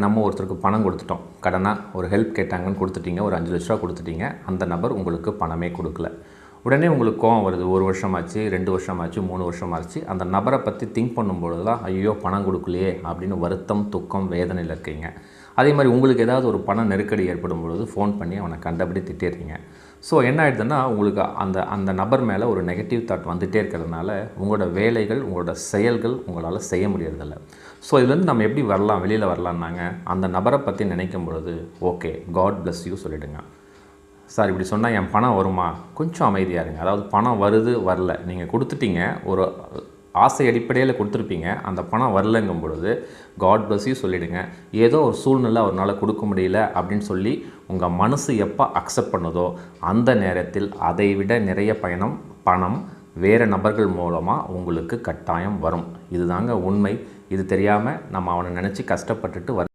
நம்ம ஒருத்தருக்கு பணம் கொடுத்துட்டோம், கடனாக ஒரு ஹெல்ப் கேட்டாங்கன்னு கொடுத்துட்டீங்க, ஒரு 5 லட்ச ரூபா கொடுத்துட்டீங்க. அந்த நபர் உங்களுக்கு பணமே கொடுக்கல. உடனே உங்களுக்கு கோவம் வருது. 1 வருஷமாச்சு, 2 வருஷமாச்சு, 3 வருஷமாச்சு. அந்த நபரை பற்றி திங்க் பண்ணும்பொழுது தான் ஐயோ பணம் கொடுக்கலையே அப்படின்னு வருத்தம், துக்கம், வேதனையில் இருக்கீங்க. அதே மாதிரி உங்களுக்கு ஏதாவது ஒரு பண நெருக்கடி ஏற்படும் பொழுது ஃபோன் பண்ணி அவனை கண்டபடி திட்டிடுறீங்க. ஸோ என்ன ஆகிடுதுன்னா உங்களுக்கு அந்த நபர் மேலே ஒரு நெகட்டிவ் தாட் வந்துகிட்டே இருக்கிறதுனால உங்களோட வேலைகள், உங்களோட செயல்கள் உங்களால் செய்ய முடியறதில்ல. ஸோ இதுலேருந்து நம்ம எப்படி வரலாம், வெளியில் வரலான்னாங்க, அந்த நபரை பற்றி நினைக்கும் பொழுது ஓகே காட் பிளஸ் யூ சொல்லிவிடுங்க. சார் இப்படி சொன்னால் என் பணம் வருமா, கொஞ்சம் அமைதியாக இருங்க. அதாவது பணம் வருது வரல, நீங்கள் கொடுத்துட்டீங்க, ஒரு ஆசை அடிப்படையில் கொடுத்துருப்பீங்க, அந்த பணம் வரலங்கும் பொழுது காட் பிளஸ் யூ சொல்லிவிடுங்க. ஏதோ ஒரு சூழ்நிலை அவரால் கொடுக்க முடியல அப்படின்னு சொல்லி உங்கள் மனசு எப்போ அக்செப்ட் பண்ணுதோ அந்த நேரத்தில் அதை விட நிறைய பணம் வேறு நபர்கள் மூலமாக உங்களுக்கு கட்டாயம் வரும். இதுதாங்க உண்மை. இது தெரியாமல் நம்ம அவனை நினச்சி கஷ்டப்பட்டுட்டு